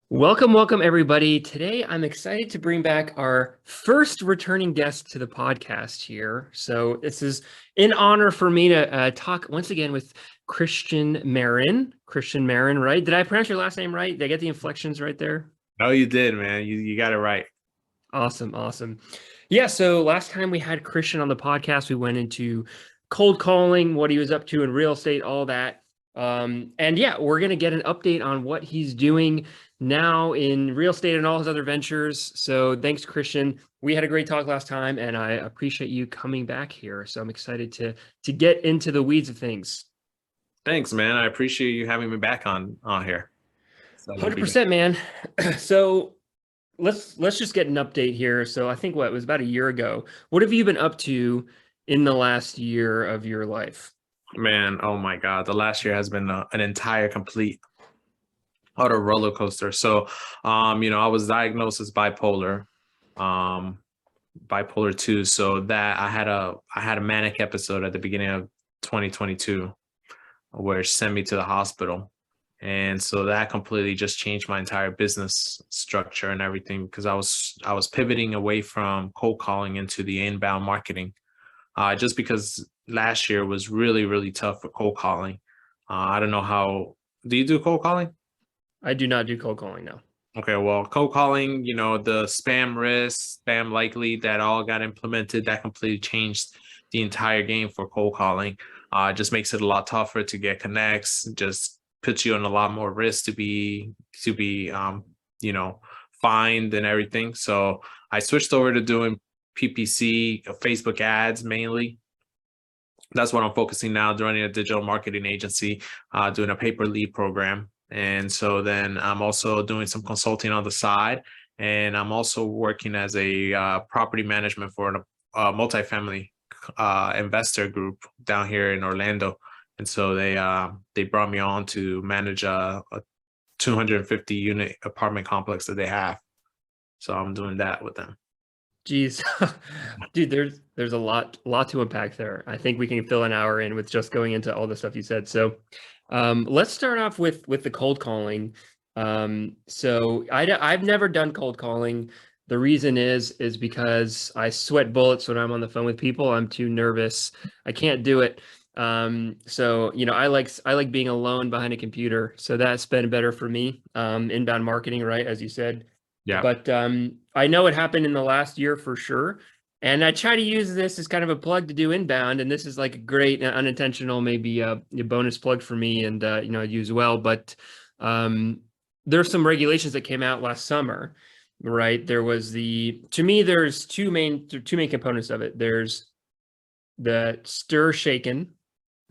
Welcome, everybody. Today, I'm excited to bring back our first returning guest to the podcast here. So, this is in honor for me to talk once again with Christian Marin. Christian Marin, right? Did I pronounce your last name right? Did I get the inflections right there? Oh, you did, man. You got it right. Awesome. Yeah, so last time we had Christian on the podcast, we went into cold calling, what he was up to in real estate, all that. And yeah, we're going to get an update on what he's doing now in real estate and all his other ventures. So thanks, Christian. We had a great talk last time, and I appreciate you coming back here. So I'm excited to get into the weeds of things. Thanks, man. I appreciate you having me back on here. Excited to be back. 100%, man. So let's just get an update here. So I think it was about a year ago. What have you been up to in the last year of your life? Man, oh my God. The last year has been an entire complete utter roller coaster. So, I was diagnosed as bipolar 2. So that I had a manic episode at the beginning of 2022 where it sent me to the hospital. And so that completely just changed my entire business structure and everything because I was pivoting away from cold calling into the inbound marketing. Just because last year was really, really tough for cold calling. I don't know how, do you do cold calling? I do not do cold calling now. Okay, well, cold calling, the spam risk, spam likely, that all got implemented. That completely changed the entire game for cold calling. Just makes it a lot tougher to get connects. Just puts you on a lot more risk to be fined and everything. So I switched over to doing PPC, Facebook ads mainly. That's what I'm focusing now, running a digital marketing agency, doing a pay per lead program. And so then I'm also doing some consulting on the side. And I'm also working as a property management for a multifamily investor group down here in Orlando. And so they brought me on to manage a 250 unit apartment complex that they have. So I'm doing that with them. Geez, dude, there's a lot to unpack there. I think we can fill an hour in with just going into all the stuff you said. So let's start off with the cold calling. So I've never done cold calling. The reason is because I sweat bullets when I'm on the phone with people. I'm too nervous. I can't do it. So I like being alone behind a computer. So that's been better for me. Inbound marketing, right? As you said. Yeah. But I know it happened in the last year for sure. And I try to use this as kind of a plug to do inbound. And this is like a great unintentional, maybe a bonus plug for me and, use well. But there's some regulations that came out last summer, right? There was to me, there's two main components of it. There's the stir shaken,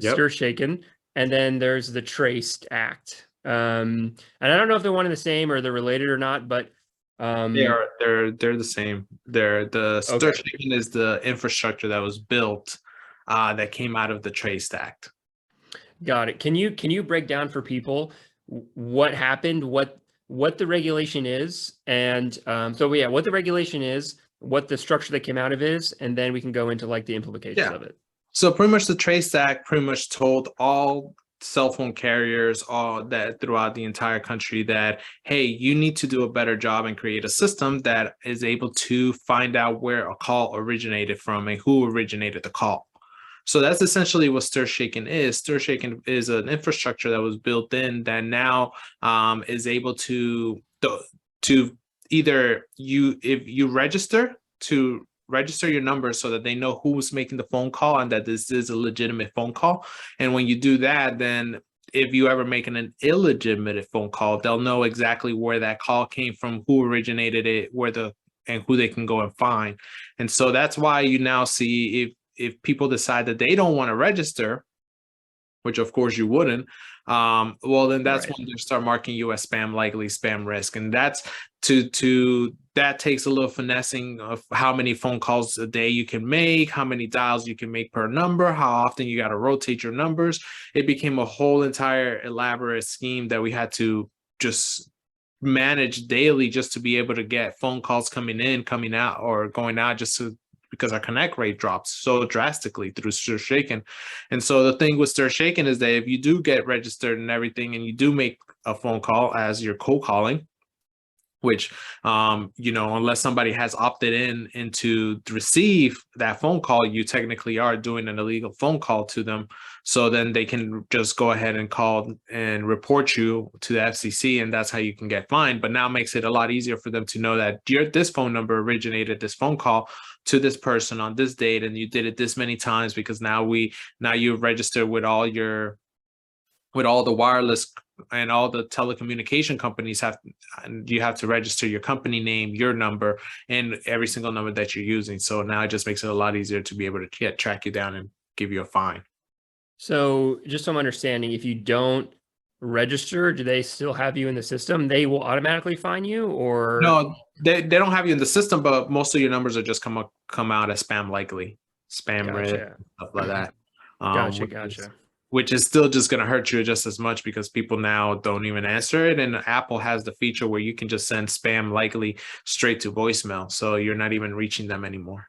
and then there's the traced act. And I don't know if they're one and the same or they're related or not, but they're the same. The stir shaking is the infrastructure that was built that came out of the Traced Act. Got it. Can you break down for people what happened, what the regulation is, and what the regulation is, what the structure that came out of is, and then we can go into like the implications of it. So pretty much the Traced Act pretty much told all cell phone carriers all that throughout the entire country that, hey, you need to do a better job and create a system that is able to find out where a call originated from and who originated the call. So that's essentially what Stir Shaken is. Stir Shaken is an infrastructure that was built in that now is able to either if you register your number so that they know who's making the phone call and that this is a legitimate phone call. And when you do that, then if you ever make an illegitimate phone call, they'll know exactly where that call came from, who originated it, and who they can go and find. And so that's why you now see if people decide that they don't want to register, which of course you wouldn't, well, then that's when they start marking you as spam likely, spam risk. And that's that takes a little finessing of how many phone calls a day you can make, how many dials you can make per number, how often you got to rotate your numbers. It became a whole entire elaborate scheme that we had to just manage daily just to be able to get phone calls coming in, coming out, or going out because our connect rate drops so drastically through Stir Shaken. And so the thing with Stir Shaken is that if you do get registered and everything and you do make a phone call as you're cold calling, which unless somebody has opted into to receive that phone call, you technically are doing an illegal phone call to them. So then they can just go ahead and call and report you to the FCC, and that's how you can get fined. But now makes it a lot easier for them to know that this phone number originated this phone call to this person on this date, and you did it this many times, because now you've registered with all the wireless and all the telecommunication companies you have to register your company name, your number, and every single number that you're using. So now it just makes it a lot easier to be able to track you down and give you a fine. So just so I'm understanding, if you don't register, do they still have you in the system? They will automatically fine you, or No, they don't have you in the system, but most of your numbers are just come out as spam likely, spam risk, stuff like that. Gotcha. Which is still just going to hurt you just as much, because people now don't even answer it. And Apple has the feature where you can just send spam likely straight to voicemail, so you're not even reaching them anymore.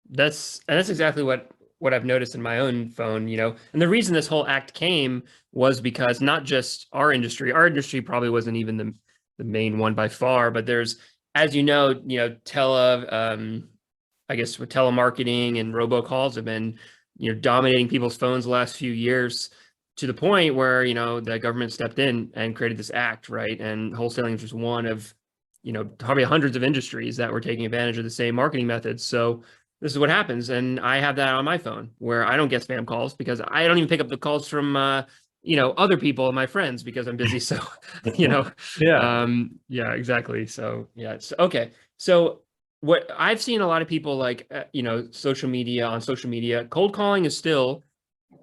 That's exactly what I've noticed in my own phone, and the reason this whole act came was because not just our industry probably wasn't even the main one by far, but there's, as I guess with telemarketing and robocalls have been, dominating people's phones the last few years, to the point where, the government stepped in and created this act, right? And wholesaling is just one of, probably hundreds of industries that were taking advantage of the same marketing methods. So this is what happens. And I have that on my phone, where I don't get spam calls because I don't even pick up the calls from, other people and my friends, because I'm busy. So, yeah, exactly. So yeah, it's okay. So what I've seen a lot of people like, on social media, cold calling is still,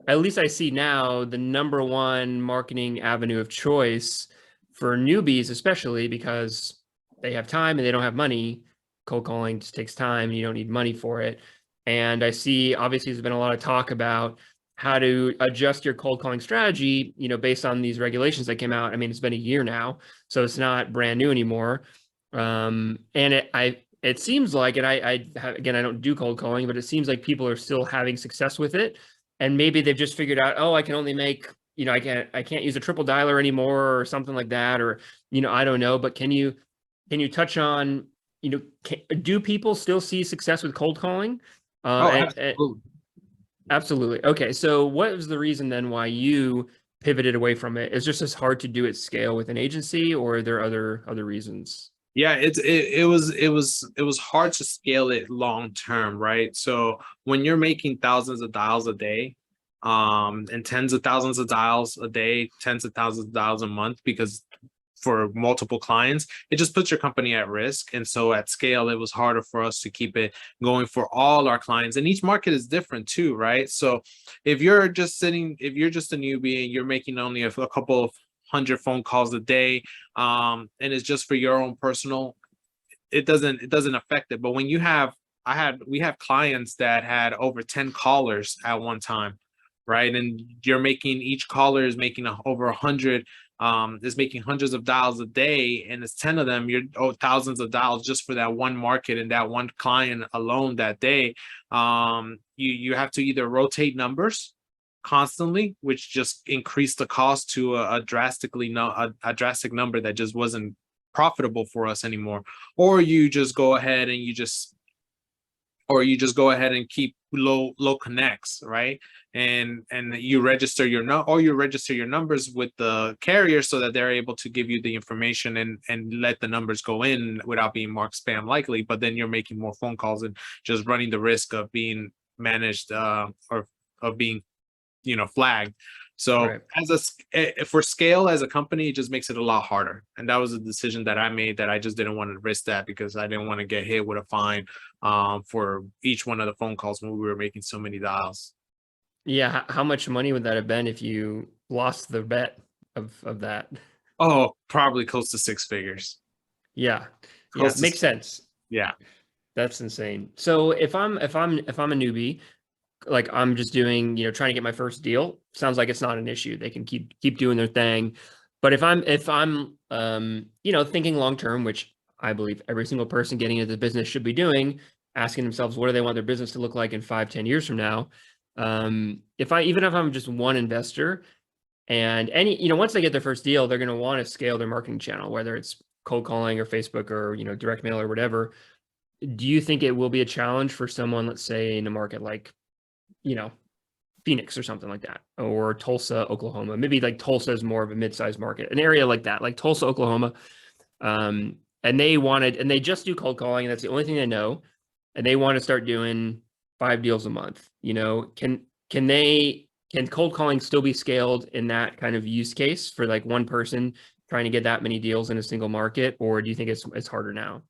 at least I see now, the number one marketing avenue of choice for newbies, especially because they have time and they don't have money. Cold calling just takes time and you don't need money for it. And I see, obviously, there's been a lot of talk about how to adjust your cold calling strategy, based on these regulations that came out. I mean, it's been a year now, so it's not brand new anymore. And it seems like, and again, I don't do cold calling, but it seems like people are still having success with it. And maybe they've just figured out, I can only make, I can't use a triple dialer anymore, or something like that, or, I don't know. But can you touch on, do people still see success with cold calling? Absolutely. Absolutely. Okay. So what was the reason then why you pivoted away from it? It's just as hard to do at scale with an agency, or are there other reasons? Yeah, it was hard to scale it long term, right? So when you're making thousands of dials a day, and tens of thousands of dials a day, tens of thousands of dials a month, because for multiple clients, it just puts your company at risk. And so at scale, it was harder for us to keep it going for all our clients. And each market is different too, right? So if you're just a newbie and you're making only a couple of 100 phone calls a day, and it's just for your own personal, it doesn't affect it. But when we have clients that had over 10 callers at one time, right? And each caller is making over 100, is making hundreds of dials a day, and it's 10 of them, you're thousands of dials just for that one market and that one client alone that day. You have to either rotate numbers constantly, which just increased the cost to a drastic number that just wasn't profitable for us anymore, or you just go ahead and keep low connects, right? And you register your numbers with the carrier so that they're able to give you the information and let the numbers go in without being marked spam likely. But then you're making more phone calls and just running the risk of being managed, or of being flagged. So right. For scale as a company, it just makes it a lot harder. And that was a decision that I made, that I just didn't want to risk that, because I didn't want to get hit with a fine for each one of the phone calls when we were making so many dials. Yeah. How much money would that have been if you lost the bet of that? Oh, probably close to six figures. Yeah. Yeah. Makes sense. Yeah. That's insane. So if I'm a newbie, like I'm just doing, trying to get my first deal, sounds like it's not an issue. They can keep doing their thing. But if I'm thinking long term, which I believe every single person getting into the business should be doing, asking themselves, what do they want their business to look like in 5-10 years from now? Even if I'm just one investor, and once they get their first deal, they're going to want to scale their marketing channel, whether it's cold calling or Facebook or, direct mail or whatever, do you think it will be a challenge for someone, let's say in a market like, Phoenix or something like that, or Tulsa, Oklahoma? Maybe like Tulsa is more of a mid-sized market, an area like that, like Tulsa, Oklahoma. And they just do cold calling, and that's the only thing they know. And they want to start doing 5 deals a month. Can cold calling still be scaled in that kind of use case for like one person trying to get that many deals in a single market, or do you think it's harder now?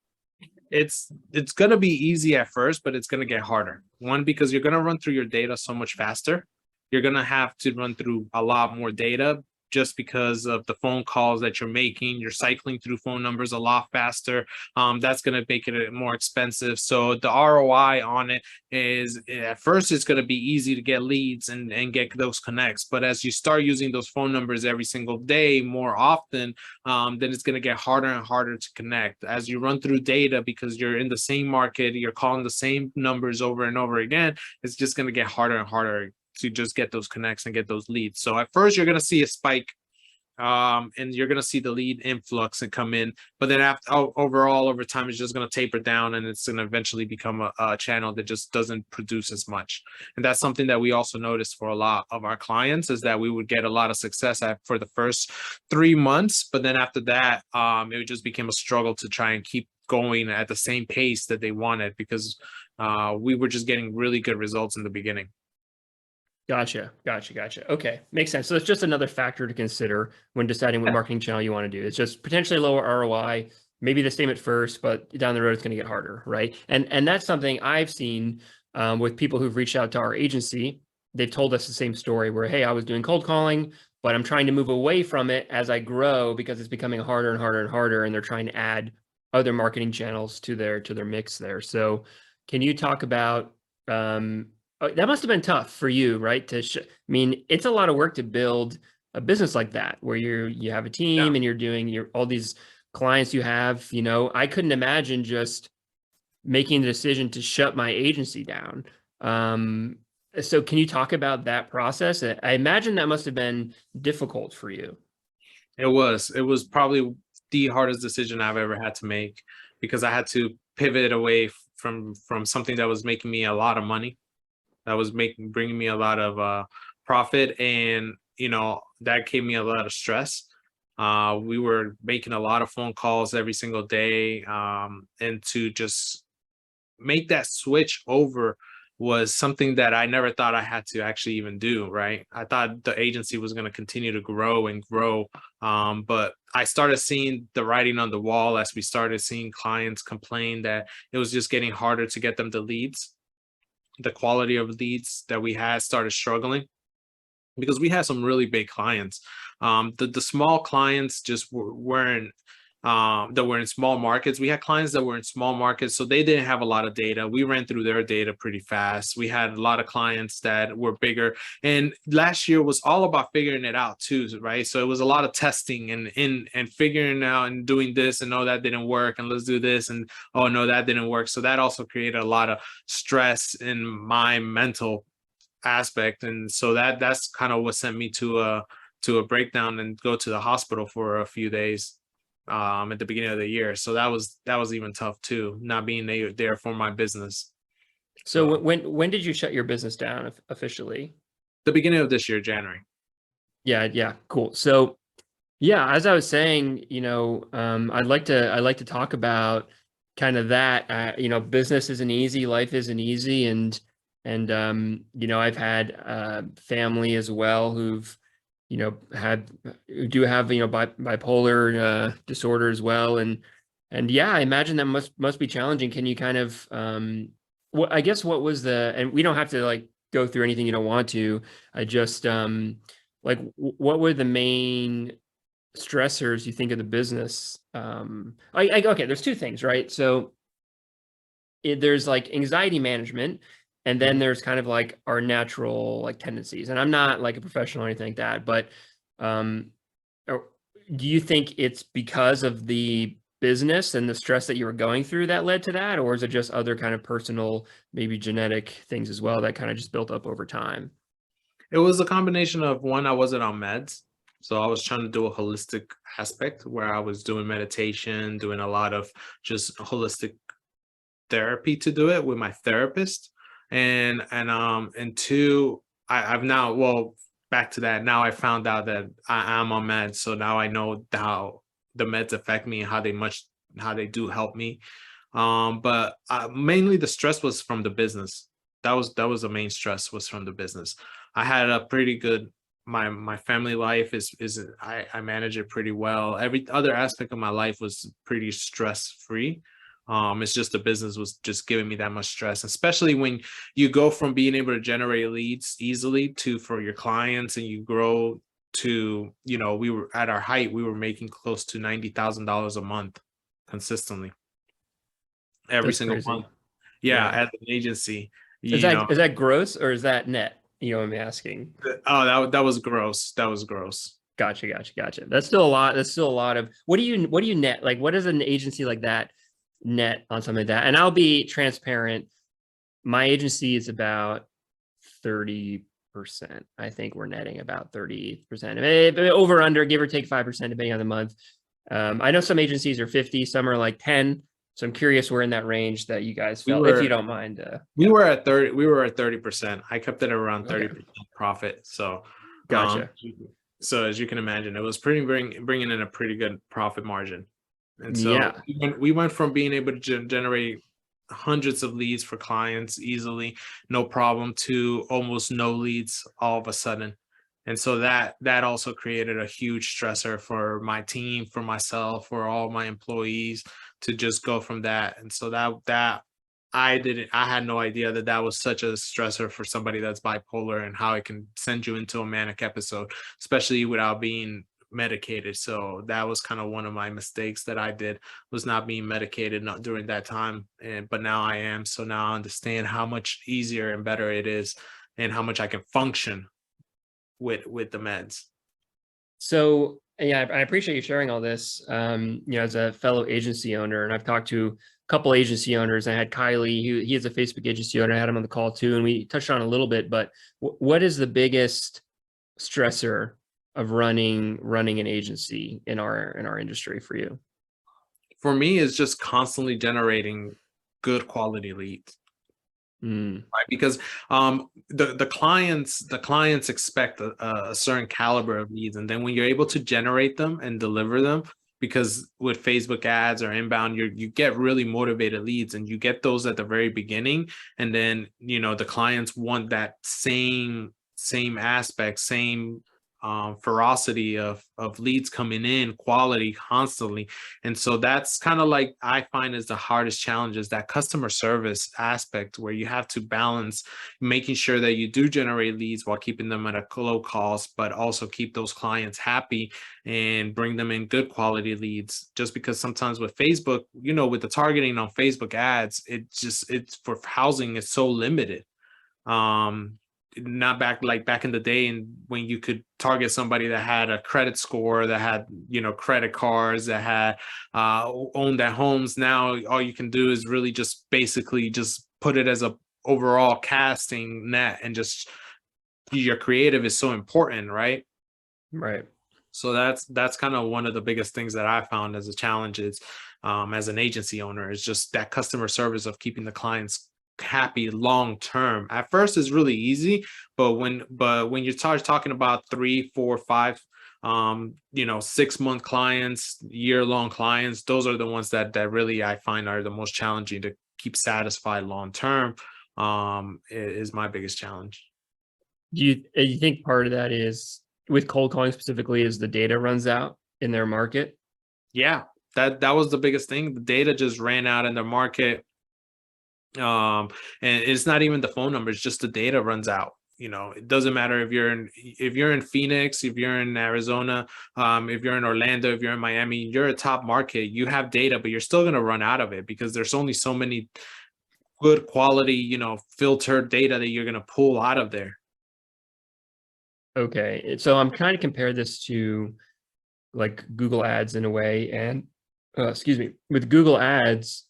It's going to be easy at first, but it's going to get harder. One, because you're going to run through your data so much faster. You're going to have to run through a lot more data just because of the phone calls that you're making. You're cycling through phone numbers a lot faster. That's going to make it more expensive. So the ROI on it is, at first, it's going to be easy to get leads and get those connects. But as you start using those phone numbers every single day more often, then it's going to get harder and harder to connect. As you run through data, because you're in the same market, you're calling the same numbers over and over again, it's just going to get harder and harder to just get those connects and get those leads. So at first you're going to see a spike, and you're going to see the lead influx and come in, but then overall over time, it's just going to taper down, and it's going to eventually become a channel that just doesn't produce as much. And that's something that we also noticed for a lot of our clients, is that we would get a lot of success for the first 3 months, but then after that, it just became a struggle to try and keep going at the same pace that they wanted, because we were just getting really good results in the beginning. Gotcha. Okay, makes sense. So it's just another factor to consider when deciding what marketing channel you want to do. It's just potentially lower ROI, maybe the same at first, but down the road it's going to get harder, right? And that's something I've seen with people who've reached out to our agency. They've told us the same story where, hey, I was doing cold calling, but I'm trying to move away from it as I grow because it's becoming harder and harder and harder, and they're trying to add other marketing channels to their mix there. So can you talk about that must have been tough for you, right? I mean, it's a lot of work to build a business like that, where you have a team and you're doing all these clients you have. I couldn't imagine just making the decision to shut my agency down. So can you talk about that process? I imagine that must have been difficult for you. It was probably the hardest decision I've ever had to make, because I had to pivot away from something that was making me a lot of money, that was bringing me a lot of profit, and that gave me a lot of stress. We were making a lot of phone calls every single day, and to just make that switch over was something that I never thought I had to actually even do, right? I thought the agency was going to continue to grow and grow, but I started seeing the writing on the wall as we started seeing clients complain that it was just getting harder to get them the leads. The quality of leads that we had started struggling, because we had some really big clients. The small clients just weren't, that were in small markets. We had clients that were in small markets, so they didn't have a lot of data. We ran through their data pretty fast. We had a lot of clients that were bigger, and last year was all about figuring it out too, right? So it was a lot of testing and figuring out and doing this, and no, that didn't work, and let's do this, and oh no, that didn't work. So that also created a lot of stress in my mental aspect, and so that's kind of what sent me to a breakdown and go to the hospital for a few days at the beginning of the year. So that was even tough too, not being there for my business. So when did you shut your business down officially? The beginning of this year, January. Yeah, cool. So yeah, as I was saying, I'd like to talk about kind of that. Business isn't easy, life isn't easy, and I've had family as well who've do have bipolar disorder as well, and yeah, I imagine that must be challenging. Can you kind of I guess what was and we don't have to like go through anything you don't want to. I just what were the main stressors you think of the business? Okay, there's two things, right? So there's like anxiety management, and then there's kind of like our natural like tendencies. And I'm not like a professional or anything like that, but do you think it's because of the business and the stress that you were going through that led to that? Or is it just other kind of personal, maybe genetic things as well that kind of just built up over time? It was a combination of, one, I wasn't on meds. So I was trying to do a holistic aspect where I was doing meditation, doing a lot of just holistic therapy to do it with my therapist. And two, I've now, well, back to that. Now I found out that I'm on meds. So now I know how the meds affect me and how they do help me. But mainly the stress was from the business. That was the main stress, was from the business. I had a pretty good, my family life is I manage it pretty well. Every other aspect of my life was pretty stress free. It's just the business was just giving me that much stress, especially when you go from being able to generate leads easily to for your clients, and you grow to, we were at our height, we were making close to $90,000 a month consistently every That's single crazy. month. Yeah, Yeah. as an agency, Is that gross or is that net? You know what I'm asking? Oh, that was gross. That was gross. Gotcha. That's still a lot. That's still a lot of, what do you net? Like, what does an agency like that net on something like that? And I'll be transparent. My agency is about 30%. I think we're netting about 30%. Over, under, give or take 5%, depending on the month. I know some agencies are 50, some are like 10. So I'm curious where in that range that you guys felt, if you don't mind. We were at 30. We were at 30%. I kept it around 30% profit. So, Gotcha. So as you can imagine, it was bringing in a pretty good profit margin. And so Yeah. we went from being able to generate hundreds of leads for clients easily, no problem, to almost no leads all of a sudden. And so that also created a huge stressor for my team, for myself, for all my employees, to just go from that. And so that I had no idea that that was such a stressor for somebody that's bipolar, and how it can send you into a manic episode, especially without being medicated. So that was kind of one of my mistakes that I did, was not being medicated, not during that time. But now I am. So now I understand how much easier and better it is, and how much I can function with the meds. So yeah, I appreciate you sharing all this. As a fellow agency owner, and I've talked to a couple agency owners. I had Kylie, he is a Facebook agency owner. I had him on the call too, and we touched on it a little bit. But what is the biggest stressor of running an agency in our industry for you? For me, is just constantly generating good quality leads. Right, because the clients expect a certain caliber of leads, and then when you're able to generate them and deliver them, because with Facebook ads or inbound, you get really motivated leads, and you get those at the very beginning, and then the clients want that same aspect, same ferocity of leads coming in, quality constantly. And so that's kind of like, I find, is the hardest challenge, is that customer service aspect, where you have to balance making sure that you do generate leads while keeping them at a low cost, but also keep those clients happy and bring them in good quality leads. Just because sometimes with Facebook, with the targeting on Facebook ads, it's for housing, it's so limited. Not back in the day, and when you could target somebody that had a credit score, that had credit cards, that had owned their homes. Now all you can do is really just basically just put it as a overall casting net, and just your creative is so important, right? So that's kind of one of the biggest things that I found as a challenge, is as an agency owner, is just that customer service of keeping the clients happy long term. At first it's really easy, but when you start talking about 3, 4, 5 6-month clients, year-long clients, those are the ones that really I find are the most challenging to keep satisfied long term. Is my biggest challenge. Do you think part of that is, with cold calling specifically, is the data runs out in their market? Yeah, that was the biggest thing. The data just ran out in the market. And it's not even the phone numbers, just the data runs out. It doesn't matter if you're in Phoenix, if you're in Arizona, if you're in Orlando, if you're in Miami, you're a top market, you have data, but you're still going to run out of it, because there's only so many good quality, filtered data that you're going to pull out of there. Okay. So I'm trying to compare this to like Google ads in a way. And with Google ads,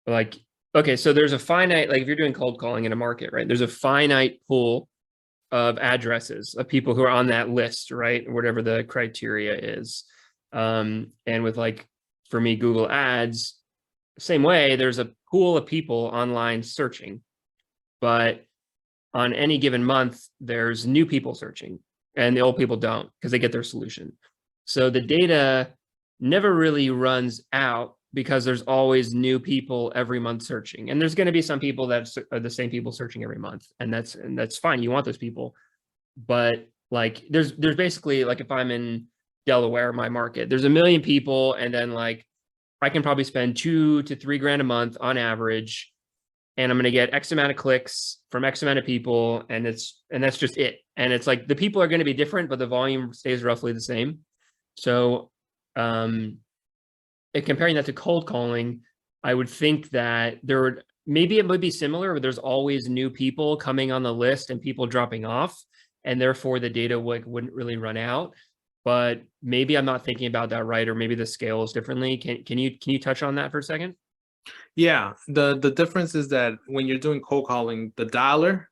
like, okay, so there's a finite, like if you're doing cold calling in a market, right? There's a finite pool of addresses of people who are on that list, right? Whatever the criteria is. And with like, for me, Google Ads, same way, there's a pool of people online searching, but on any given month, there's new people searching and the old people don't because they get their solution. So the data never really runs out because there's always new people every month searching. And there's going to be some people that are the same people searching every month. And that's fine. You want those people. But like there's basically, like, if I'm in Delaware, my market, there's 1 million people, and then like I can probably spend $2 to $3 grand a month on average, and I'm going to get X amount of clicks from X amount of people, and that's just it. And it's like the people are going to be different, but the volume stays roughly the same. So comparing that to cold calling, I would think that maybe it would be similar, but there's always new people coming on the list and people dropping off, and therefore the data wouldn't really run out. But maybe I'm not thinking about that right, or maybe the scale is differently. Can you touch on that for a second? Yeah, the difference is that when you're doing cold calling, the dialer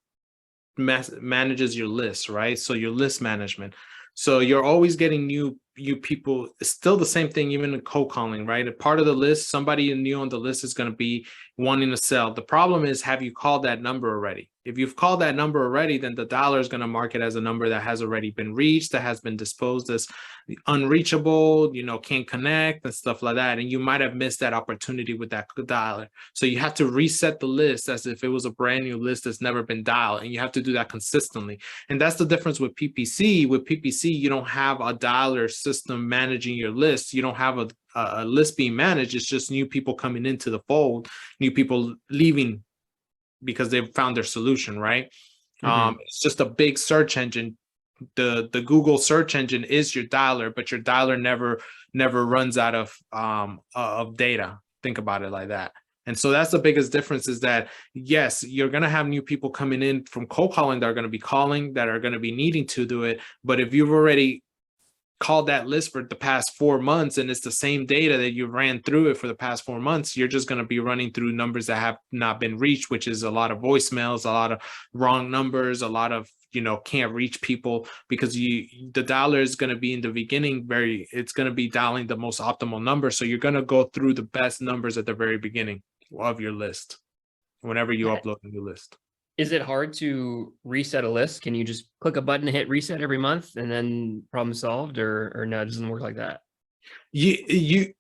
manages your list, right? So your list management. So you're always getting new people. It's still the same thing, even in cold calling, right? A part of the list, somebody new on the list is going to be wanting to sell. The problem is, have you called that number already? If you've called that number already, then the dialer is going to mark it as a number that has already been reached, that has been disposed as unreachable, can't connect and stuff like that. And you might have missed that opportunity with that dialer. So you have to reset the list as if it was a brand new list that's never been dialed. And you have to do that consistently. And that's the difference with PPC. With PPC, you don't have a dialer system managing your list. You don't have a list being managed. It's just new people coming into the fold, new people leaving because they've found their solution, right? It's just a big search engine. The Google search engine is your dialer, but your dialer never runs out of data. Think about it like that. And so that's the biggest difference, is that yes, you're going to have new people coming in from cold calling that are going to be calling, that are going to be needing to do it. But if you've already called that list for the past 4 months and it's the same data that you ran through it for the past 4 months, you're just going to be running through numbers that have not been reached, which is a lot of voicemails, a lot of wrong numbers, a lot of can't reach people, because the dialer is going to be in the beginning it's going to be dialing the most optimal number. So you're going to go through the best numbers at the very beginning of your list whenever you upload a new list. Is it hard to reset a list? Can you just click a button and hit reset every month and then problem solved, or no, it doesn't work like that? It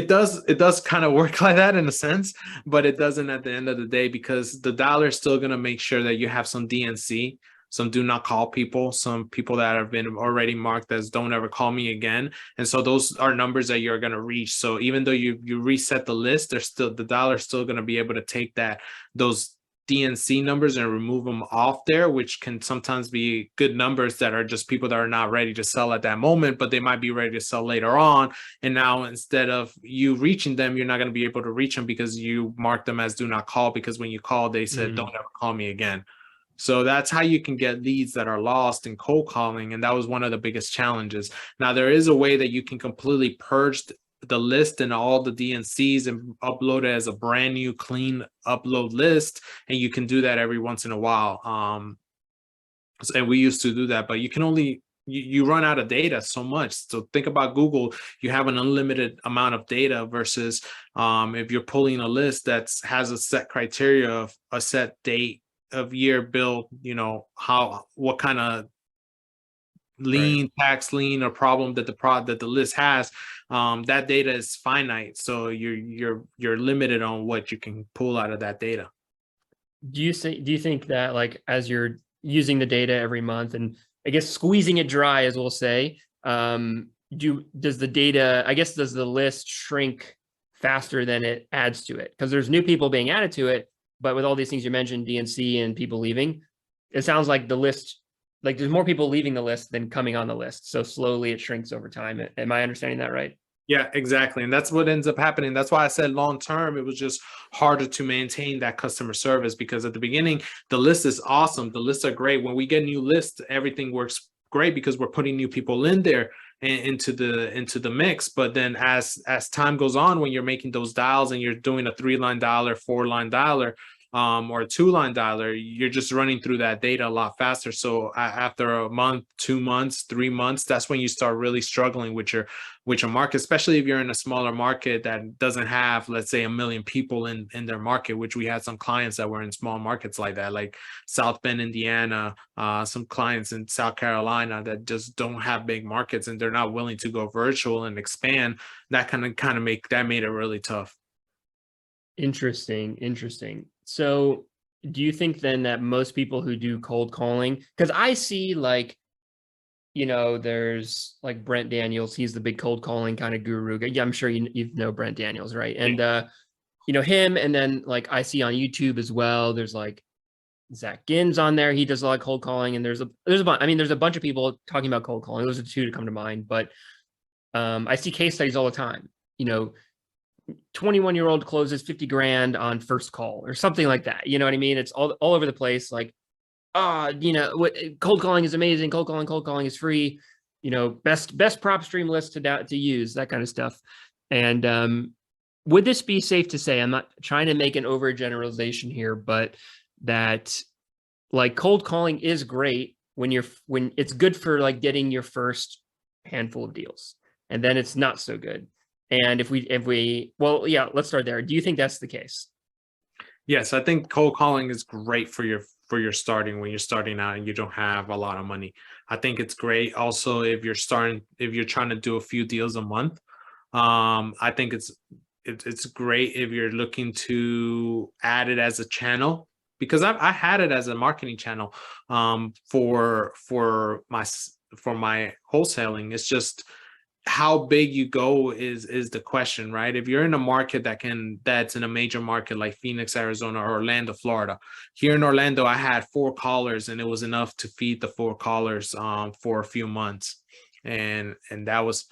does kind of work like that in a sense, but it doesn't at the end of the day, because the dialer is still going to make sure that you have some DNC, some do not call people, some people that have been already marked as don't ever call me again. And so those are numbers that you're going to reach. So even though you reset the list, the dialer is still going to be able to take those DNC numbers and remove them off there, which can sometimes be good numbers that are just people that are not ready to sell at that moment, but they might be ready to sell later on. And now instead of you reaching them, you're not going to be able to reach them because you marked them as do not call, because when you call, they said, don't ever call me again. So that's how you can get leads that are lost in cold calling. And that was one of the biggest challenges. Now, there is a way that you can completely purge the list and all the DNCs and upload it as a brand new clean upload list. And you can do that every once in a while. And we used to do that, but you can only, you run out of data so much. So think about Google, you have an unlimited amount of data versus if you're pulling a list that has a set criteria of a set date of year build, what kind of lien, tax lien or problem that the list has, that data is finite. So you're limited on what you can pull out of that data. Do you think that, like, as you're using the data every month and I guess squeezing it dry, as we'll say, does the list shrink faster than it adds to it? Because there's new people being added to it, but with all these things you mentioned, DNC and people leaving, it sounds like the list, like there's more people leaving the list than coming on the list. So slowly it shrinks over time. Am I understanding that right? Yeah, exactly. And that's what ends up happening. That's why I said long term, it was just harder to maintain that customer service, because at the beginning, the list is awesome. The lists are great. When we get new lists, everything works great because we're putting new people in there and into the mix. But then as time goes on, when you're making those dials and you're doing a 3-line dialer, 4-line dialer, or a 2-line dialer, you're just running through that data a lot faster. So after a month, 2 months, 3 months, that's when you start really struggling with your market, especially if you're in a smaller market that doesn't have, let's say, 1 million people in their market, which we had some clients that were in small markets like that, like South Bend, Indiana, some clients in South Carolina that just don't have big markets and they're not willing to go virtual and expand. That made it really tough. Interesting. So do you think then that most people who do cold calling, because I see like, there's like Brent Daniels, he's the big cold calling kind of guru. Yeah, I'm sure you know Brent Daniels, right? And him, and then like I see on YouTube as well, there's like Zach Ginn's on there. He does a lot of cold calling, and there's a bunch. I mean, there's a bunch of people talking about cold calling. Those are the two to come to mind. But I see case studies all the time. 21-year-old closes 50 grand on first call or something like that. You know what I mean? It's all over the place. Like, cold calling is amazing. Cold calling is free. Best prop stream list to use, that kind of stuff. And would this be safe to say, I'm not trying to make an overgeneralization here, but that like cold calling is great when it's good for like getting your first handful of deals, and then it's not so good. And let's start there. Do you think that's the case? Yes, I think cold calling is great for your when you're starting out and you don't have a lot of money. I think it's great also if you're trying to do a few deals a month. I think it's great if you're looking to add it as a channel, because I had it as a marketing channel for my wholesaling. It's just how big you go is the question, right? If you're in a market that's in a major market like Phoenix, Arizona, or Orlando, Florida. Here in Orlando, I had 4 callers, and it was enough to feed the 4 callers for a few months, and that was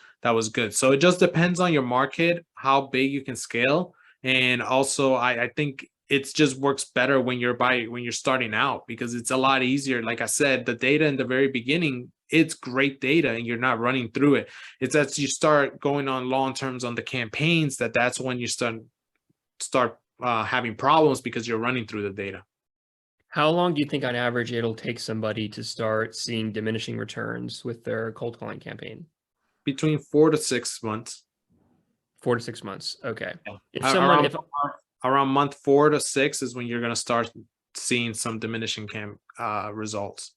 good. So it just depends on your market, how big you can scale, and also I think it just works better when you're starting out, because it's a lot easier. Like I said, the data in the very beginning, it's great data and you're not running through it. It's as you start going on long terms on the campaigns that's when you start having problems, because you're running through the data. How long do you think on average it'll take somebody to start seeing diminishing returns with their cold calling campaign? Between 4 to 6 months. 4 to 6 months. Okay. Yeah. Around month 4 to 6 is when you're going to start seeing some diminishing results.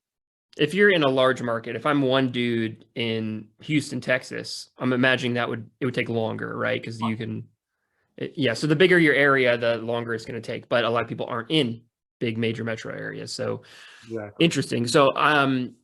If you're in a large market, if I'm one dude in Houston, Texas, I'm imagining it would take longer, right? Because so the bigger your area, the longer it's going to take. But a lot of people aren't in big major metro areas. So exactly. Interesting. So I'm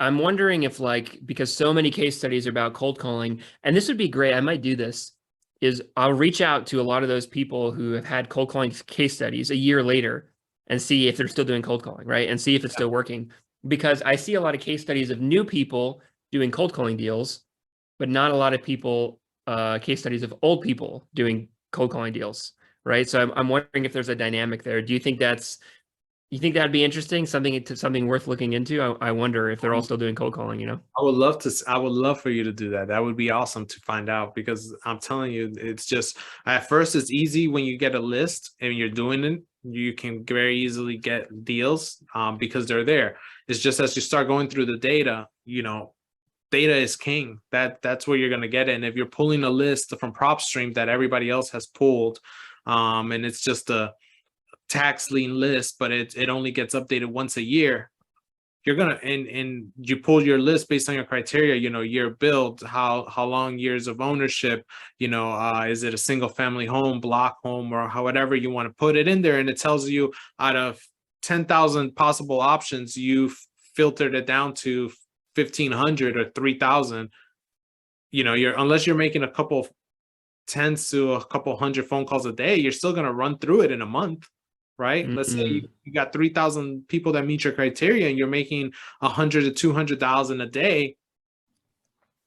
wondering if because so many case studies are about cold calling, and this would be great, I might do this, is I'll reach out to a lot of those people who have had cold calling case studies a year later and see if they're still doing cold calling, right? And see if it's still working. Because I see a lot of case studies of new people doing cold calling deals, but not a lot of case studies of old people doing cold calling deals, right? So I'm wondering if there's a dynamic there. Do you think that'd be interesting? Something worth looking into? I wonder if they're all still doing cold calling, I would love for you to do that. That would be awesome to find out, because I'm telling you, it's just, at first it's easy when you get a list and you're doing it. You can very easily get deals because they're there. It's just as you start going through the data, data is king. That's where you're going to get it. And if you're pulling a list from PropStream that everybody else has pulled, and it's just a tax lien list, but it only gets updated once a year, you're gonna and you pull your list based on your criteria, year build, how long years of ownership, is it a single family home, block home, or however you want to put it in there, and it tells you out of 10,000 possible options, you've filtered it down to 1,500 or 3,000. Unless you're making a couple tens to a couple hundred phone calls a day, you're still gonna run through it in a month. Right? Mm-hmm. Let's say you got 3,000 people that meet your criteria and you're making 100 to 200,000 a day.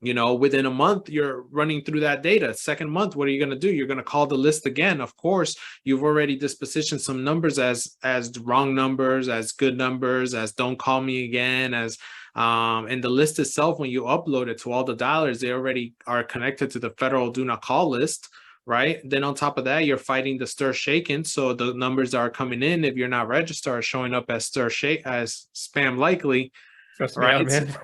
Within a month, you're running through that data. Second month, what are you going to do? You're going to call the list again. Of course, you've already dispositioned some numbers as wrong numbers, as good numbers, as don't call me again, as and the list itself, when you upload it to all the dialers, they already are connected to the federal do not call list. right? Then on top of that, you're fighting the stir shaking. So the numbers that are coming in, if you're not registered, are showing up as as spam likely, Stress me out, right? man.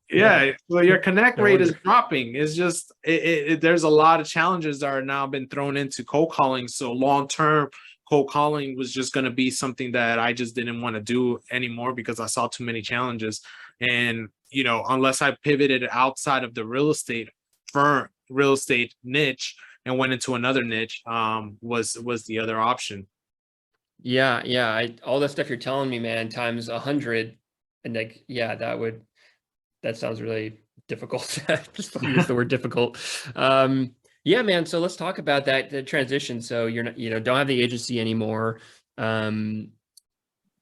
Yeah, well, your connect No rate is wonder. dropping. It's just there's a lot of challenges that are now been thrown into cold calling. So long term, cold calling was just going to be something that I just didn't want to do anymore because I saw too many challenges. And unless I pivoted outside of the real estate niche and went into another niche, was the other option. Yeah, yeah. All the stuff you're telling me, man, times 100, and like, yeah, that sounds really difficult. Just use the word difficult. Yeah, man. So let's talk about the transition. So you're not, don't have the agency anymore.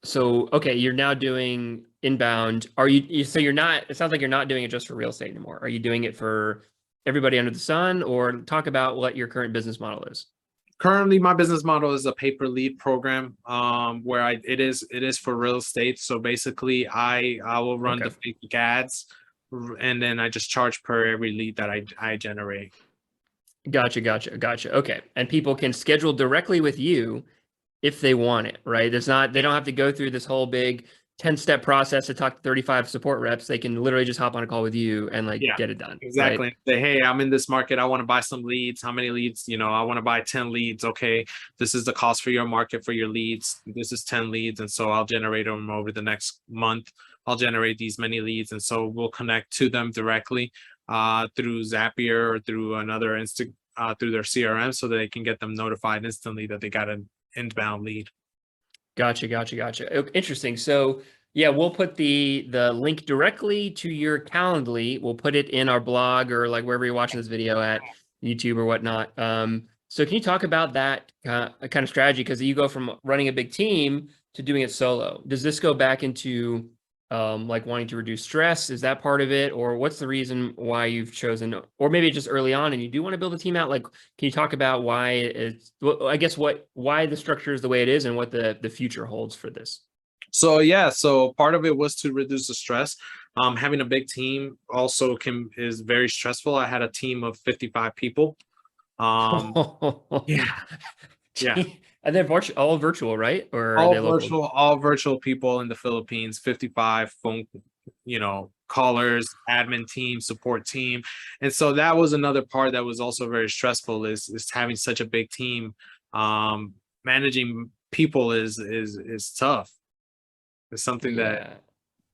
So okay, you're now doing inbound. So you're not, it sounds like you're not doing it just for real estate anymore. Are you doing it for everybody under the sun, or talk about what your current business model is? Currently, my business model is a pay per lead program, where it is for real estate. So basically, I will run Okay. the Facebook ads, and then I just charge per every lead that I generate. Gotcha. Okay. And people can schedule directly with you if they want it, right? They don't have to go through this whole big 10-step process to talk to 35 support reps. They can literally just hop on a call with you and like Yeah, get it done, right? exactly. Say, hey, I'm in this market. I want to buy some leads. How many leads? I want to buy 10 leads. Okay, this is the cost for your market for your leads. This is 10 leads. And so I'll generate them over the next month. I'll generate these many leads. And so we'll connect to them directly through Zapier or through another through their CRM so that they can get them notified instantly that they got an inbound lead. Gotcha. Interesting. So yeah, we'll put the link directly to your Calendly. We'll put it in our blog or like wherever you're watching this video at, YouTube or whatnot. So can you talk about that kind of strategy? Because you go from running a big team to doing it solo. Does this go back into like wanting to reduce stress? Is that part of it? Or what's the reason why you've chosen, or maybe just early on and you do want to build a team out? Like, can you talk about why why the structure is the way it is and what the future holds for this? So yeah, so part of it was to reduce the stress. Having a big team also is very stressful. I had a team of 55 people. Yeah, yeah. And they're all virtual, right? Or are they local? All virtual people in the Philippines, 55 phone, callers, admin team, support team. And so that was another part that was also very stressful is having such a big team. Managing people is tough. It's something that,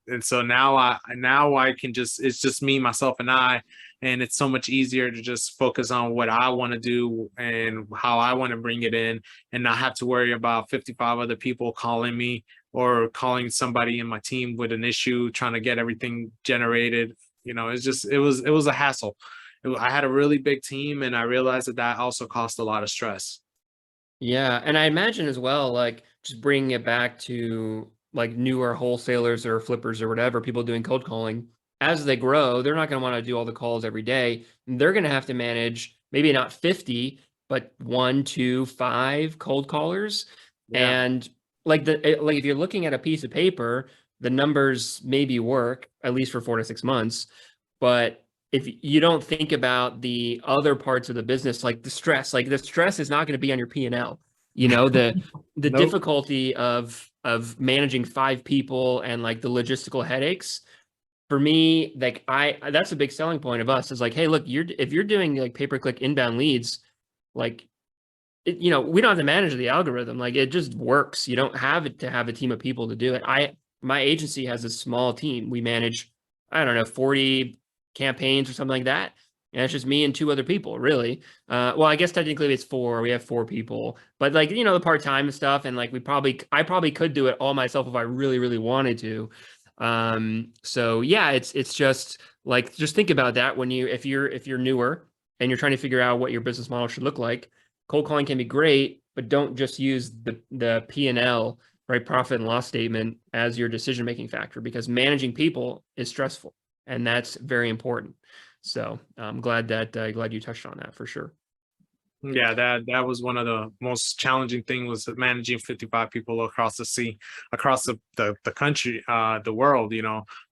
and so now I can it's just me, myself, and I, and it's so much easier to just focus on what I want to do and how I want to bring it in, and not have to worry about 55 other people calling me or calling somebody in my team with an issue, trying to get everything generated. It was a hassle. I had a really big team, and I realized that also cost a lot of stress. Yeah, and I imagine as well, like just bringing it back to like newer wholesalers or flippers or whatever, people doing cold calling, as they grow, they're not going to want to do all the calls every day. They're going to have to manage maybe not 50, but 1, 2, 5 cold callers. Yeah. And like if you're looking at a piece of paper, the numbers maybe work at least for 4 to 6 months, but if you don't think about the other parts of the business, like the stress is not going to be on your P&L. The Nope. difficulty of managing 5 people and like the logistical headaches. For me, like that's a big selling point of us is like, hey, look, if you're doing like pay-per-click inbound leads, like we don't have to manage the algorithm. Like it just works. You don't have to have a team of people to do it. My agency has a small team. We manage, I don't know, 40 campaigns or something like that. And it's just me and 2 other people, really. Well, I guess technically it's 4. We have 4 people, but like, the part-time stuff. And like, I probably could do it all myself if I really, really wanted to. So yeah, it's just like, just think about that if you're newer and you're trying to figure out what your business model should look like. Cold calling can be great, but don't just use the P&L, right, profit and loss statement as your decision-making factor, because managing people is stressful. And that's very important. So I'm glad you touched on that for sure. Yeah, that was one of the most challenging things, was managing 55 people across the sea, across the country, the world, and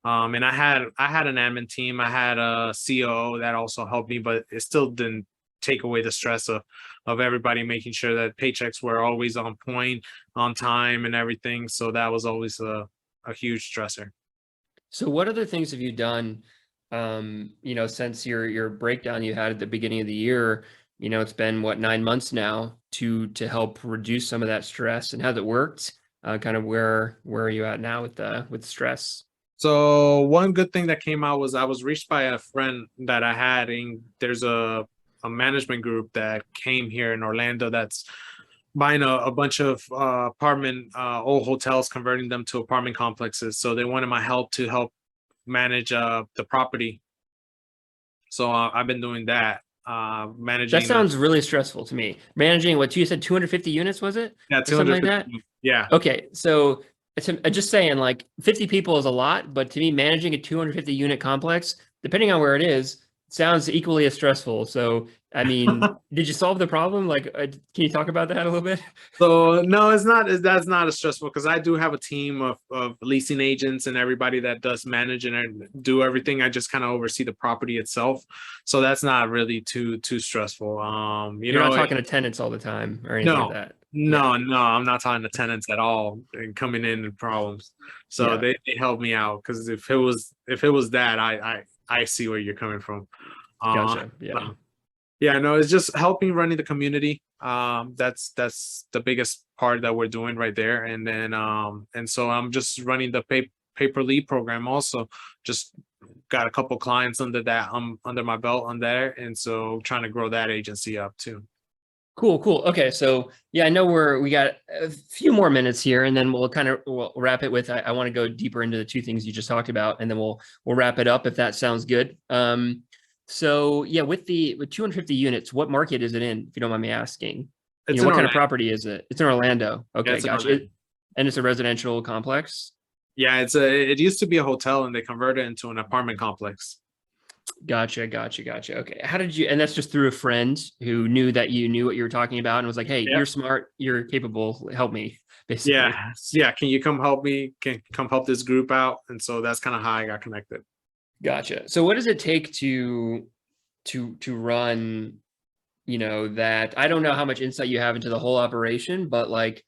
I had an admin team. I had a COO that also helped me, but it still didn't take away the stress of everybody, making sure that paychecks were always on point, on time, and everything. So that was always a huge stressor. So what other things have you done, since your breakdown you had at the beginning of the year? It's been what, 9 months now to help reduce some of that stress, and has it worked? Kind of where are you at now with stress? So one good thing that came out was I was reached by a friend that I had, and there's a management group that came here in Orlando that's buying a bunch of old hotels, converting them to apartment complexes. So they wanted my help to help manage the property. So I've been doing that, managing. That sounds really stressful to me. Managing what you said, 250 units, was it? Yeah, something like that. Yeah. Okay, so it's just saying, like, 50 people is a lot, but to me, managing a 250 unit complex, depending on where it is, sounds equally as stressful. So, I mean, did you solve the problem? Like, can you talk about that a little bit? So no, that's not as stressful, because I do have a team of leasing agents and everybody that does manage and do everything. I just kind of oversee the property itself. So that's not really too stressful. You're not talking to tenants all the time or anything like that. No, I'm not talking to tenants at all and coming in and problems. So they help me out, because if it was that, I see where you're coming from. Gotcha. Yeah. Yeah, no, it's just helping running the community. That's the biggest part that we're doing right there. And then and so I'm just running the paper lead program also. Just got a couple clients under my belt on there, and so trying to grow that agency up too. Cool. Okay, so yeah, I know we got a few more minutes here, and then we'll wrap it with, I want to go deeper into the two things you just talked about, and then we'll wrap it up if that sounds good. So yeah, with 250 units, what market is it in, if you don't mind me asking? What kind of property is it? It's in Orlando. Okay, yeah, gotcha. And it's a residential complex? Yeah, it used to be a hotel, and they converted it into an apartment complex. Gotcha. Okay. How did you, and that's just through a friend who knew that you knew what you were talking about and was like, hey, you're smart, you're capable, help me, basically. Yeah. Can you come help me? Can come help this group out? And so that's kind of how I got connected. Gotcha. So what does it take to run, that, I don't know how much insight you have into the whole operation, but like,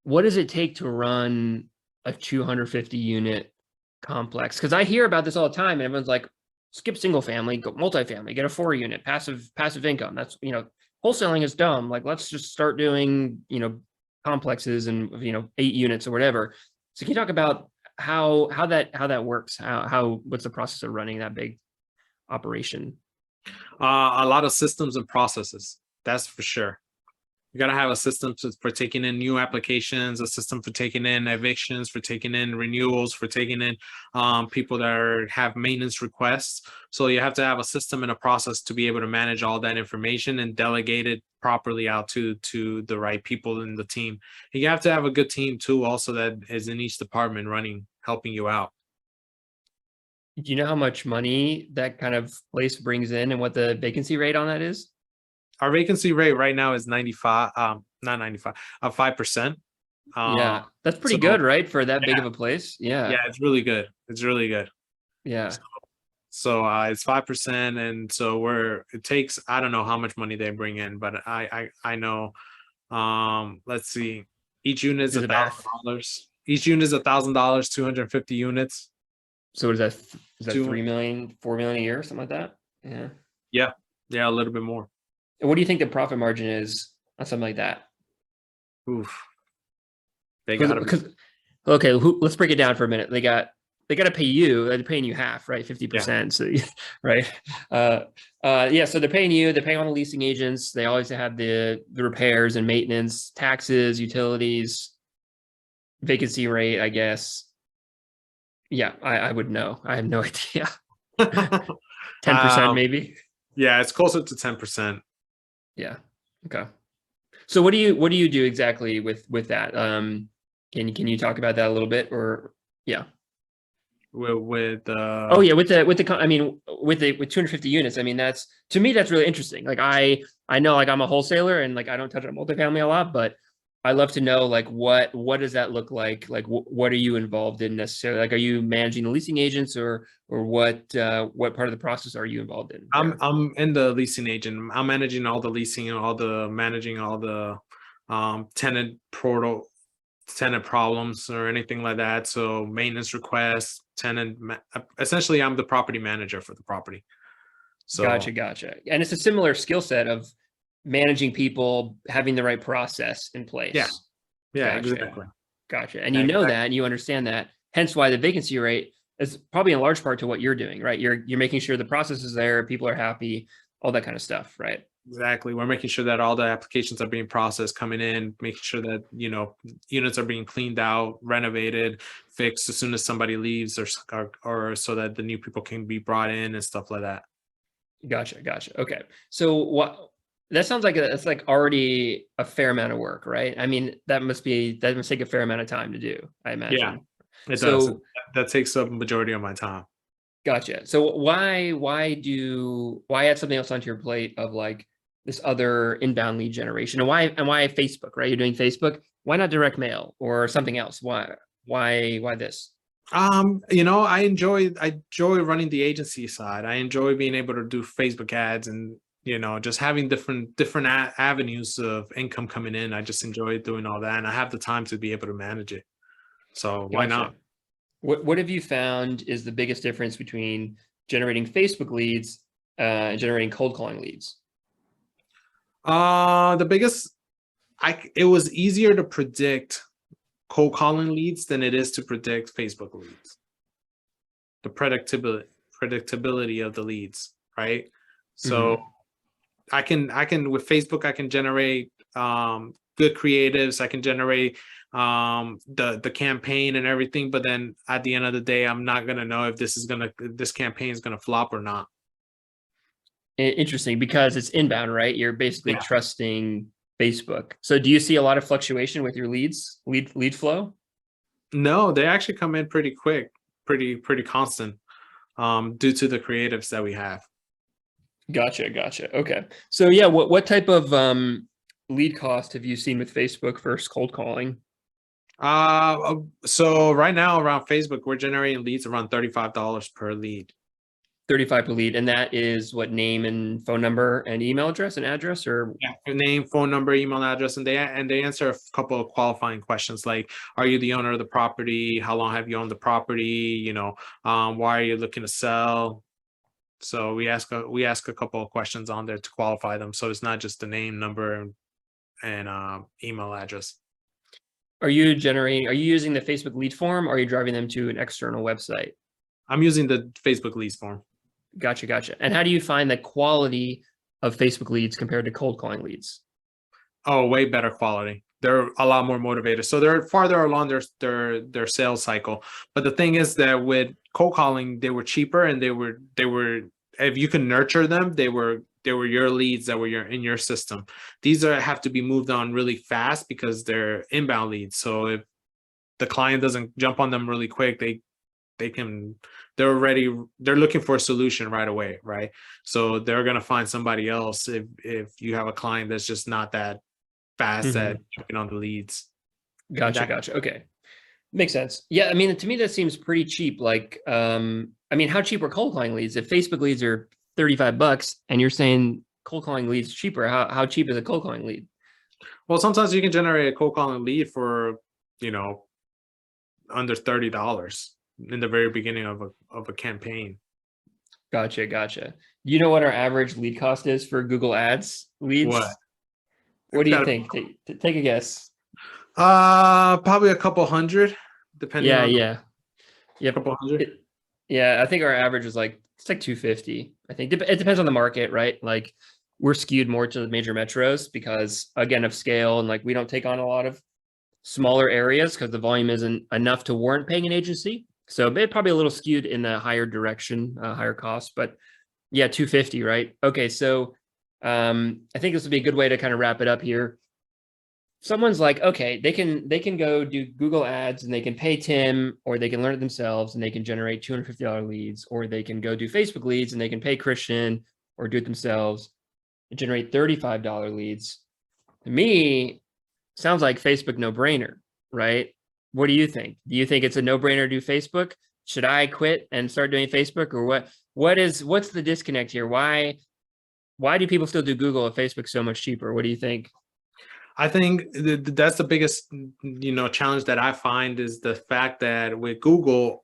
what does it take to run a 250 unit complex? Because I hear about this all the time, and everyone's like, skip single family, go multifamily, get a 4-unit passive income. That's, wholesaling is dumb. Like, let's just start doing, complexes and, 8 units or whatever. So can you talk about how that works? What's the process of running that big operation? A lot of systems and processes, that's for sure. You got to have a system for taking in new applications, a system for taking in evictions, for taking in renewals, for taking in people that have maintenance requests. So you have to have a system and a process to be able to manage all that information and delegate it properly out to the right people in the team. And you have to have a good team too, also, that is in each department helping you out. Do you know how much money that kind of place brings in and what the vacancy rate on that is? Our vacancy rate right now is 5%. Yeah, that's pretty good, right? For that big of a place. Yeah, it's really good. Yeah. So it's 5%, and so it takes, I don't know how much money they bring in, but I know. Let's see, each unit is $1,000. Each unit is $1,000. 250 units. So what is that? Is that 3 million, 4 million a year, something like that? Yeah, a little bit more. What do you think the profit margin is on something like that? Oof. They got okay. Let's break it down for a minute. They got to pay you. They're paying you half, right? 50%. So, right. Yeah. So they're paying you. They're paying all the leasing agents. They always have the repairs and maintenance, taxes, utilities, vacancy rate, I guess. Yeah, I would know. I have no idea. 10% maybe. Yeah, it's closer to 10%. Yeah. Okay. So what do you do exactly with that? Can you talk about that a little bit, or yeah? With 250 units. I mean, to me that's really interesting. Like I know, like, I'm a wholesaler and like I don't touch on multifamily a lot, but I love to know like what does that look like? Like what are you involved in necessarily? Like are you managing the leasing agents or what part of the process are you involved in there? I'm in the leasing agent. I'm managing all the leasing and managing all the tenant portal tenant problems or anything like that. So maintenance requests, essentially I'm the property manager for the property. So Gotcha. And it's a similar skill set of managing people, having the right process in yeah, place. yeah, Gotcha. exactly. Gotcha. And Yeah, you know exactly. that and you understand that. Hence why the vacancy rate is probably in large part to what you're doing, right? You're making sure the process is there, people are happy, all that kind of stuff, right? Exactly. We're making sure that all the applications are being processed coming in, making sure that, units are being cleaned out, renovated, fixed as soon as somebody leaves or so that the new people can be brought in and stuff like that. Gotcha. Okay. So what that sounds like it's like already a fair amount of work, right? I mean, that must take a fair amount of time to do, I Yeah, imagine. it does. So That takes up a majority of my time. gotcha. So why add something else onto your plate of like this other inbound lead generation? And why Facebook, right? You're doing Facebook. Why not direct mail or something else? Why this? I enjoy running the agency side. I enjoy being able to do Facebook ads and just having different avenues of income coming in. I just enjoy doing all that, and I have the time to be able to manage it. So why Gotcha. not? What have you found is the biggest difference between generating Facebook leads and generating cold calling leads? The biggest, it was easier to predict cold calling leads than it is to predict Facebook leads. The predictability of the leads, right? So Mhm. I can with Facebook, I can generate good creatives, I can generate the campaign and everything, but then at the end of the day, I'm not gonna know if this campaign is gonna flop or not. Interesting because it's inbound, right? You're basically Yeah. trusting Facebook. So do you see a lot of fluctuation with your lead flow? No, they actually come in pretty quick, pretty constant, due to the creatives that we have. Gotcha. Okay. So yeah, what type of lead cost have you seen with Facebook versus cold calling? So right now around Facebook, we're generating leads around $35 per lead. 35 per lead, and that is what name and phone number and email address and address or Yeah, your name, phone number, email address, and they answer a couple of qualifying questions like, are you the owner of the property? How long have you owned the property? Why are you looking to sell? So we ask a couple of questions on there to qualify them. So it's not just the name, number, and email address. are you using the Facebook lead form or are you driving them to an external website? I'm using the Facebook leads form. Gotcha. And how do you find the quality of Facebook leads compared to cold calling leads? Oh, way better quality. They're a lot more motivated. So they're farther along their sales cycle. But the thing is that with cold calling, they were cheaper and they were if you can nurture them, they were your leads that were in your system. These have to be moved on really fast because they're inbound leads. So if the client doesn't jump on them really quick, they can they're looking for a solution right away, right? So they're gonna find somebody else if you have a client that's just not that fast at Mhm. jumping on the leads. And Gotcha. Okay. Makes sense. Yeah, I mean, to me, that seems pretty cheap. Like, I mean, how cheap are cold calling leads? If Facebook leads are $35 and you're saying cold calling leads cheaper, how cheap is a cold calling lead? well, sometimes you can generate a cold calling lead for you know under $30 in the very beginning of a campaign. Gotcha. You know what our average lead cost is for Google Ads What? leads? What It's do you got think? Take a guess. probably a couple hundred, depending Yeah, on yeah. a Yep. couple hundred. Yeah, I think our average is like it's like 250. I think it depends on the market, right? Like we're skewed more to the major metros because again of scale and like we don't take on a lot of smaller areas because the volume isn't enough to warrant paying an agency. So it probably a little skewed in the higher direction, higher cost, but yeah, 250, right? Okay, so I think this would be a good way to kind of wrap it up here. Someone's like, okay, they can go do Google ads and they can pay Tim or they can learn it themselves and they can generate $250 leads, or they can go do Facebook leads and they can pay Christian or do it themselves and generate $35 leads. To me, sounds like Facebook no-brainer, right? What do you think? Do you think it's a no-brainer to do Facebook? Should I quit and start doing Facebook, or what? What's the disconnect here? Why do people still do Google if Facebook's so much cheaper? What do you think? I think that's the biggest, challenge that I find is the fact that with Google,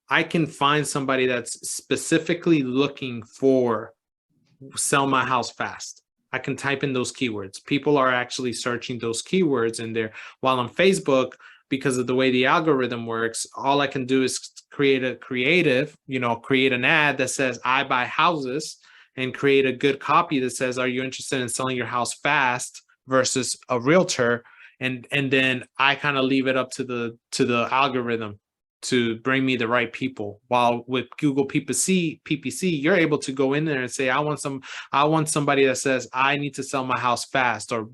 I can find somebody that's specifically looking for sell my house fast. I can type in those keywords. People are actually searching those keywords in there. While on Facebook, because of the way the algorithm works, all I can do is create an ad that says I buy houses, and create a good copy that says, are you interested in selling your house fast versus a realtor? And then I kind of leave it up to the algorithm to bring me the right people. While with Google PPC, you're able to go in there and say, I want somebody that says I need to sell my house fast, or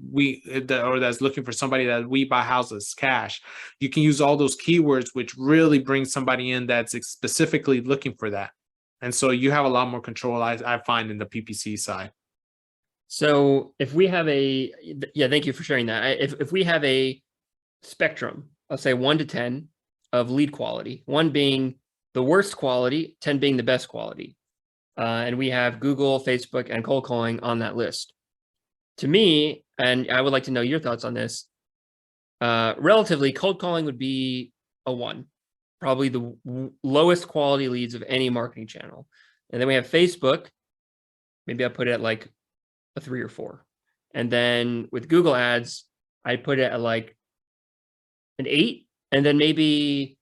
that's looking for somebody that we buy houses cash. You can use all those keywords, which really brings somebody in that's specifically looking for that. And so you have a lot more control, I find, in the PPC side. So if we have thank you for sharing that. If we have a spectrum, I'll say 1 to 10 of lead quality, 1 being the worst quality, 10 being the best quality. And we have Google, Facebook, and cold calling on that list. To me, and I would like to know your thoughts on this, relatively, cold calling would be a 1, probably the lowest quality leads of any marketing channel. And then we have Facebook, maybe I put it at like a 3 or 4. And then with Google ads, I put it at like an 8. And then maybe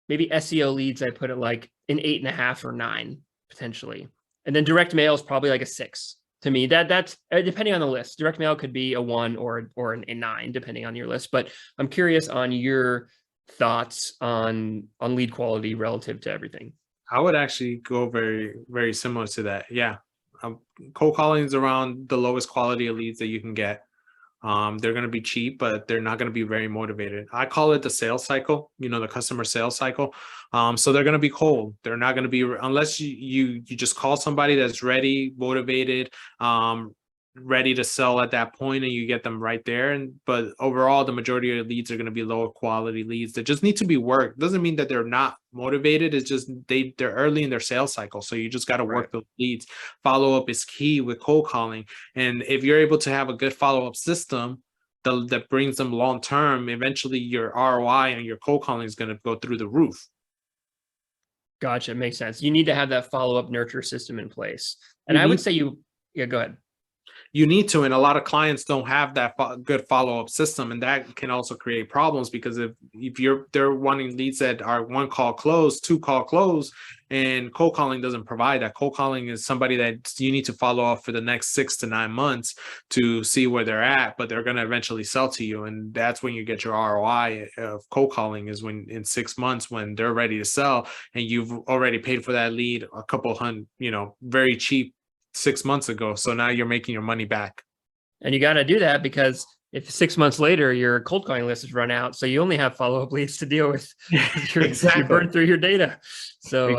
SEO leads, I put it like an 8.5 or 9 potentially. And then direct mail is probably like a 6 to me. That's depending on the list. Direct mail could be a 1 or a 9 depending on your list. But I'm curious on your thoughts on lead quality relative to everything. I would actually go very, very similar to that. Yeah. Cold calling is around the lowest quality of leads that you can get. They're going to be cheap, but they're not going to be very motivated. I call it the sales cycle, the customer sales cycle. So they're going to be cold. They're not going to be, unless you just call somebody that's ready, motivated, ready to sell at that point, and you get them right there. But overall, the majority of your leads are going to be lower quality leads that just need to be worked. Doesn't mean that they're not motivated. It's just they're early in their sales cycle. So you just got to work those leads. Follow up is key with cold calling. And if you're able to have a good follow-up system that brings them long term, eventually your ROI on your cold calling is going to go through the roof. Gotcha. Makes sense. You need to have that follow-up nurture system in place. And I would say go ahead. You need to, and a lot of clients don't have that good follow-up system, and that can also create problems, because if they're wanting leads that are 1 call close, 2 call close, and cold calling doesn't provide that. Cold calling is somebody that you need to follow up for the next 6 to 9 months to see where they're at, but they're going to eventually sell to you, and that's when you get your ROI of cold calling, is when in 6 months when they're ready to sell, and you've already paid for that lead a couple hundred, very cheap 6 months ago. So now you're making your money back. And you got to do that, because if 6 months later your cold calling list is run out, so you only have follow-up leads to deal with. You burn through your data. So,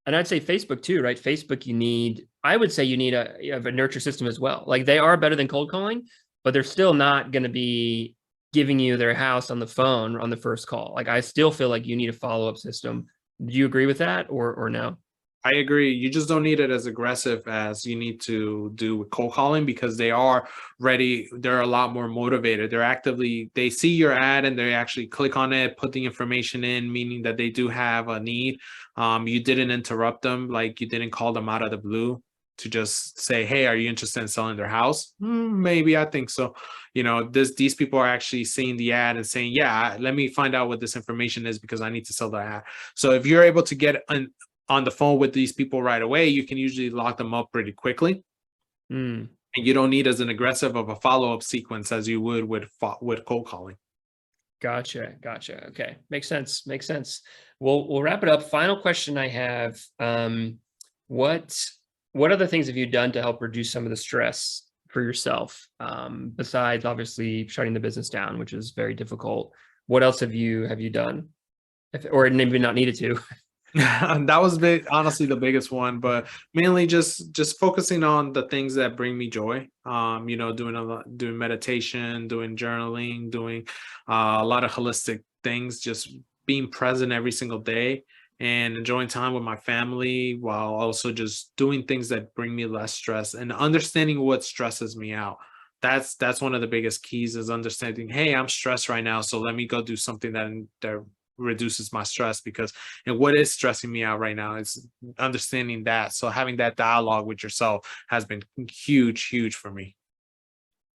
and I'd say Facebook too, right? Facebook, I would say you need a nurture system as well. Like, they are better than cold calling, but they're still not going to be giving you their house on the phone on the first call. Like, I still feel like you need a follow-up system. Do you agree with that, or no? I agree. You just don't need it as aggressive as you need to do with cold calling, because they are ready. They're a lot more motivated. They see your ad and they actually click on it, put the information in, meaning that they do have a need. You didn't interrupt them. Like, you didn't call them out of the blue to just say, hey, are you interested in selling their house? Maybe, I think so. These people are actually seeing the ad and saying, yeah, let me find out what this information is, because I need to sell the ad. So if you're able to get on the phone with these people right away, you can usually lock them up pretty quickly. And you don't need as an aggressive of a follow-up sequence as you would with cold calling. Gotcha. Okay. Makes sense. We'll wrap it up. Final question I have. What other things have you done to help reduce some of the stress for yourself? Besides obviously shutting the business down, which is very difficult. What else have you done? Or maybe not needed to? That was big, honestly, the biggest one, but mainly just focusing on the things that bring me joy. You know, doing meditation, doing journaling, doing a lot of holistic things, just being present every single day and enjoying time with my family while also just doing things that bring me less stress and understanding what stresses me out. That's one of the biggest keys, is understanding, hey, I'm stressed right now, so let me go do something that reduces my stress. Because, and what is stressing me out right now is understanding that. So having that dialogue with yourself has been huge for me.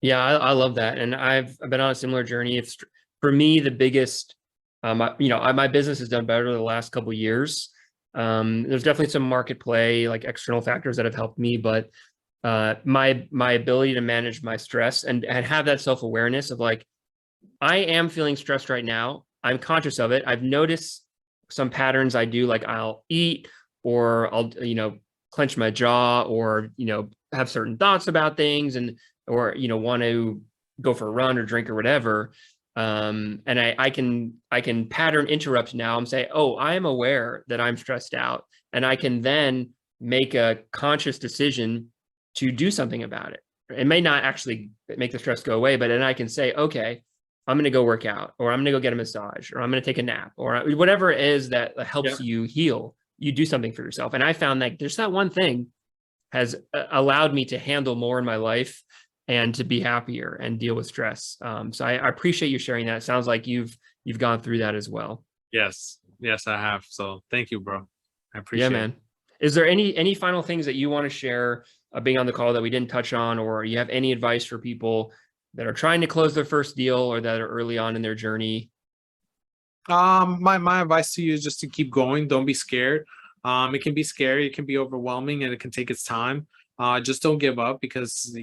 Yeah, I love that. And I've been on a similar journey. It's for me, the biggest, my business has done better the last couple of years. There's definitely some market play, like external factors that have helped me, but my ability to manage my stress and have that self-awareness of like, I am feeling stressed right now. I'm conscious of it. I've noticed some patterns I do, like I'll eat or I'll, clench my jaw or, have certain thoughts about things and, or, want to go for a run or drink or whatever. And I can pattern interrupt now and say, oh, I am aware that I'm stressed out. And I can then make a conscious decision to do something about it. It may not actually make the stress go away, but then I can say, okay, I'm going to go work out, or I'm going to go get a massage, or I'm going to take a nap, or whatever it is that helps you heal. You do something for yourself. And I found that there's that one thing has allowed me to handle more in my life and to be happier and deal with stress. So I appreciate you sharing that. It sounds like you've gone through that as well. Yes, I have. So thank you, bro. I Yeah, appreciate it. man. Is there any final things that you want to share being on the call that we didn't touch on, or you have any advice for people that are trying to close their first deal or that are early on in their journey? My advice to you is just to keep going. Don't be scared. It can be scary, it can be overwhelming, and it can take its time. Just don't give up, because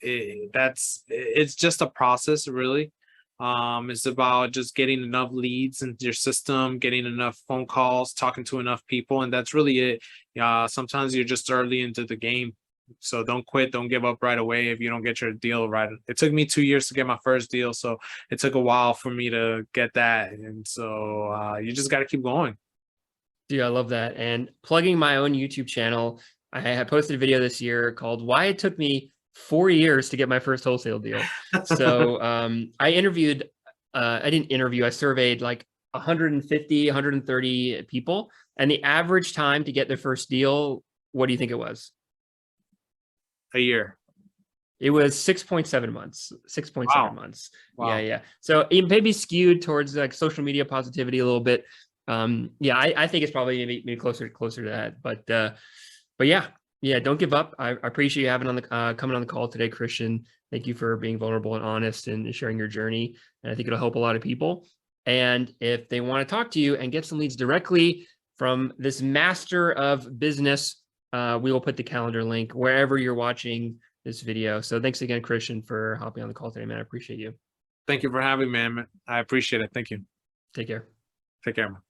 it's just a process, really. It's about just getting enough leads into your system, getting enough phone calls, talking to enough people, and that's really it. Sometimes you're just early into the game. So don't quit, don't give up right away if you don't get your deal right. It took me 2 years to get my first deal, so it took a while for me to get that. And so you just got to keep going. Dude, I love that. And plugging my own YouTube channel, I had posted a video this year called Why It Took Me 4 years to Get My First Wholesale Deal. So I surveyed like 150, 130 people. And the average time to get their first deal, what do you think it was? A year. It was 6.7 months, 6.7 months. Wow. Yeah. So it may be skewed towards like social media positivity a little bit. I think it's probably maybe closer to that, but yeah, don't give up. I appreciate you having coming on the call today, Christian. Thank you for being vulnerable and honest and sharing your journey. And I think it'll help a lot of people. And if they want to talk to you and get some leads directly from this master of business, we will put the calendar link wherever you're watching this video. So thanks again, Christian, for hopping on the call today, man. I appreciate you. Thank you for having me, man. I appreciate it. Thank you. Take care. Take care, man.